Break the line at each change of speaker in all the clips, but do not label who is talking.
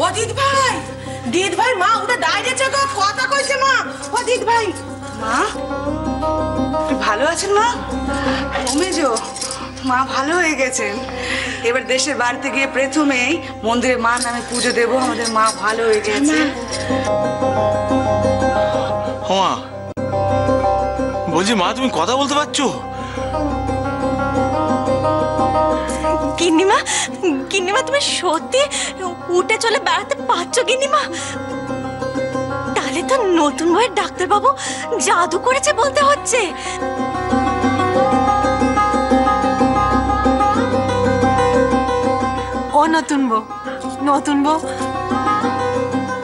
ও দিদ ভাই মা ওটা ডাইরেছে গো কথা কইছে মা। ও দিদ ভাই মা ভালো আছেন মা? ওমেজো মা ভালো হয়ে গেছেন। এবার দেশের বাড়িতে গিয়ে প্রথমেই মন্দিরে মা নামে পুজো দেব। আমাদের মা ভালো হয়ে গেছে।
মা বলছি মা তুমি কথা বলতে পারছো?
গিন্নিমা গিন্নিমা তুমি সত্যি উঠে চলে বেড়াতে পারছো গিন্নিমা? তাহলে তো নতুন বইয়ের ডাক্তারবাবু জাদু করেছে বলতে হচ্ছে।
ও নতুন বউ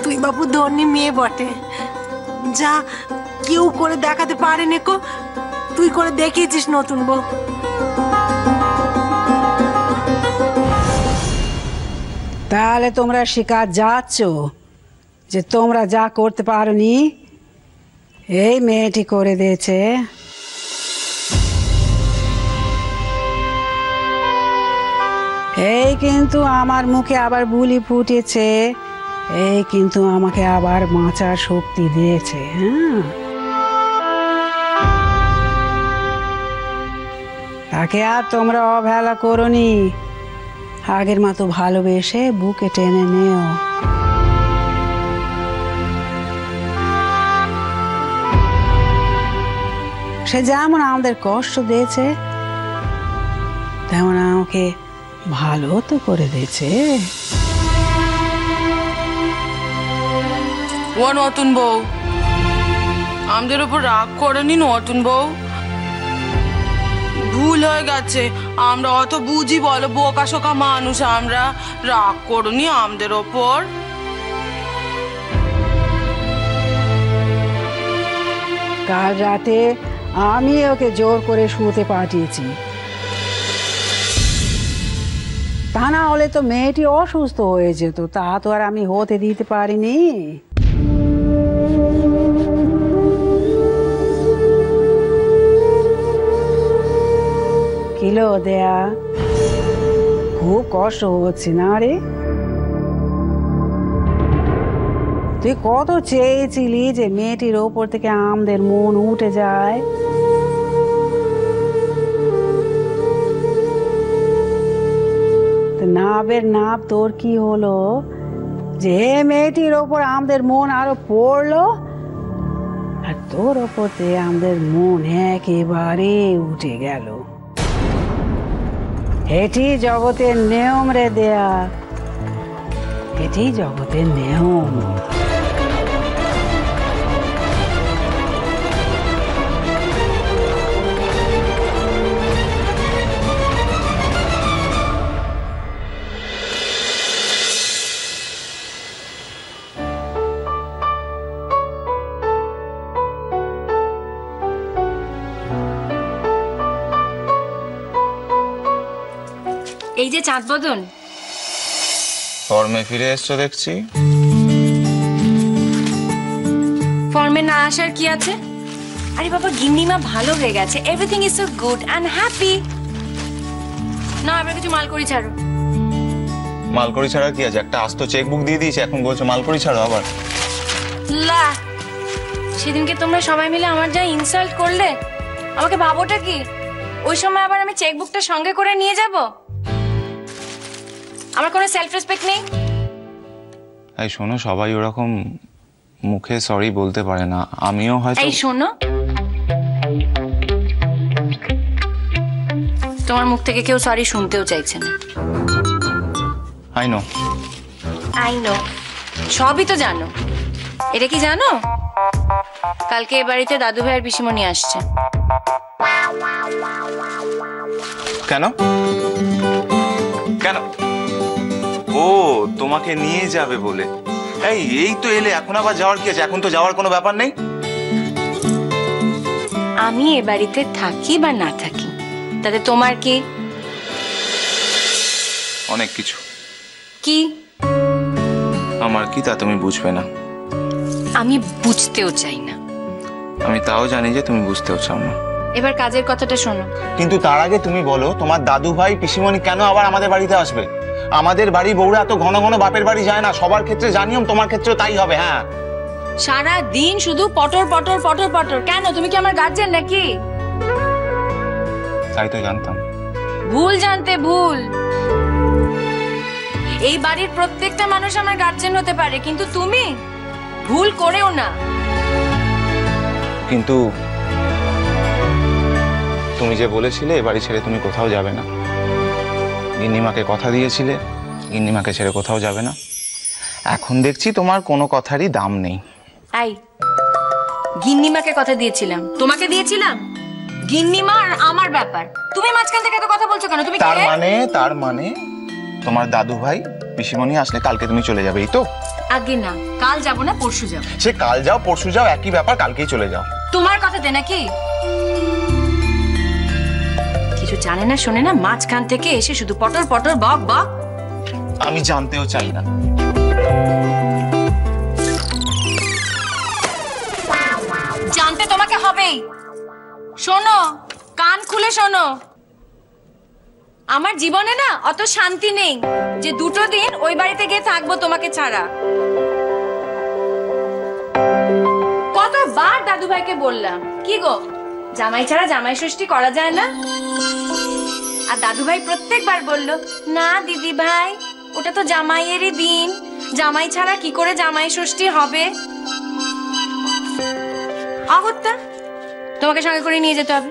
তুই বাবু ধনী মেয়ে বটে, যা কেউ করে দেখাতে পারে নেকো, তুই করে দেখিয়েছিস নতুন বউ।
তাহলে তোমরা শিকার যাচ্ছ যে তোমরা যা করতে পারোনি এই মেয়েটি করে দিয়েছে। এই কিন্তু আমার মুখে আবার বুলি ফুটেছে, এই কিন্তু আমাকে আবার বাঁচার শক্তি দিয়েছে। হ্যাঁ, তাকে আর তোমরা অবহেলা করোনি, আগের মতো ভালোবেসে বুকে টেনে নেও। সে যেমন আমাদের কষ্ট দিয়েছে তেমন আমাকে ভালো তো করে দিয়েছে।
ও নতুন বউ আমাদের উপর রাগ করেনি নতুন বউ, ভুল হয়ে গেছে। আমরা অত বুঝি বলো, বোকা শোকা মানুষ আমরা, রাগ করনি আমাদের ওপর।
কাল রাতে আমি ওকে জোর করে শুতে পাঠিয়েছি, তা না হলে তো মেয়েটি অসুস্থ হয়ে যেত, তা তো আর আমি হতে দিতে পারিনি। কিলো দেয়া খুব কষ্ট হচ্ছে না রে? তুই কত চেয়েছিলি যে মেয়েটির ওপর থেকে আমাদের মন উঠে যায়। নাবের নাব তোর কি হলো যে মেয়েটির ওপর আমাদের মন আরো পড়লো, আর তোর ওপর থেকে আমাদের মন একেবারে উঠে গেল। এটি জগতের নিয়ম রে দেয়া, এটি জগতের নিয়ম।
এই যে চাঁদ বদন,
ফর্মে ফিরে এসছো দেখছি।
ফর্মে না আসার কি আছে? আরে বাবা গিন্নিমা ভালো হয়ে গেছে, everything is so good and happy. না আবার কিছু মালকড়ি ছাড়ো।
মালকড়ি ছাড়া কি আছে? একটা আস্ত চেক বুক দিয়ে দিয়েছে, এখন বলছো মালকড়ি ছাড়ো আবার?
লা, সেদিনকে তোমরা সবাই মিলে আমার যা ইনসাল্ট করলে, আমাকে ভাবোটা কি ওই সময় আবার আমি চেক বুকটা সঙ্গে করে নিয়ে যাব? আমার কোনো সেলফ রেসপেক্ট নেই?
এই শোনো, সবাই ওরকম মুখে সরি বলতে পারে না, আমিও হয়তো।
এই শোনো, তোমার মুখ থেকে কেউ সরি শুনতেও চাইছে না।
আই নো
আই নো, সবই তো জানো। এটা কি জানো, কালকে এ বাড়িতে দাদু ভাই আর পিসিমণি আসছে।
কেন কেন? ও তোমাকে নিয়ে যাবে বলে? এই তো এলে, এখন আবার যাওয়ার কি আছে? এখন তো যাওয়ার কোনো ব্যাপার নেই।
আমি এ বাড়িতে থাকি বা না থাকি তাতে তোমার কি?
অনেক কিছু।
কি?
আমার কি তা তুমি বুঝবে না।
আমি বুঝতেও চাই না।
আমি তাও জানি যে তুমি বুঝতেও চাও না।
এবার কাজের কথাটা শোনো।
কিন্তু তার আগে তুমি বলো, তোমার দাদু ভাই পিসিমণি কেন আবার আমাদের বাড়িতে আসবে? আমাদের বাড়ি বউরা এত ঘন ঘন বাপের বাড়ি যায় না, সবার ক্ষেত্রে জানিও, তোমার ক্ষেত্রেও তাই হবে। হ্যাঁ,
সারা দিন শুধু পটর পটর পটর পটর। কেন, তুমি কি আমার গার্জেন নাকি?
তাই তো জানতাম।
ভুল জানতে ভুল। এই বাড়ির প্রত্যেকটা মানুষ আমার গার্জেন হতে পারে, কিন্তু তুমি ভুল করেও না।
কিন্তু তুমি যে বলেছিলে এ বাড়ি ছেড়ে তুমি কোথাও যাবে না, গিন্নিমাকে কথা দিয়েছিলে গিন্নিমাকে ছেড়ে কোথাও যাবে না, এখন দেখছি তোমার কোনো কথারই দাম নেই।
আই, গিন্নিমাকে কথা দিয়েছিলাম, তোমাকে দিয়েছিলাম? গিন্নিমা আর আমার ব্যাপার, তুমি মাঝখান থেকে এত কথা বলছো কেন? তুমি
তার মানে তোমার দাদু ভাই পিসিমণি আসলে কালকে তুমি চলে যাবে, এই তো?
আগে না, কাল যাব না, পরশু যাব।
সে কাল যাও পরশু যাও একই ব্যাপার, কালকেই চলে যাও।
তোমার কথাতে নাকি? কিছু জানে না শোনে না, মাঝখান থেকে এসে শুধু পটর পটর বক বক।
আমি জানতেও চাই না।
জানতে তোমাকে হবেই। শোনো, কান খুলে শোনো, আমার জীবনে না অত শান্তি নেই যে দুটো দিন ওই বাড়িতে গিয়ে থাকবো তোমাকে ছাড়া। কতবার দাদু ভাইকে বললাম, কি গো জামাই ছাড়া জামাই ষষ্ঠী করা যায় না? আর দাদু ভাই প্রত্যেকবার বললো, না দিদি ভাই, ওটা তো জামাইয়েরই দিন, জামাই ছাড়া কি করে জামাই ষষ্ঠী হবে? অগত্যা তোমাকে সঙ্গে করে নিয়ে যেতে হবে।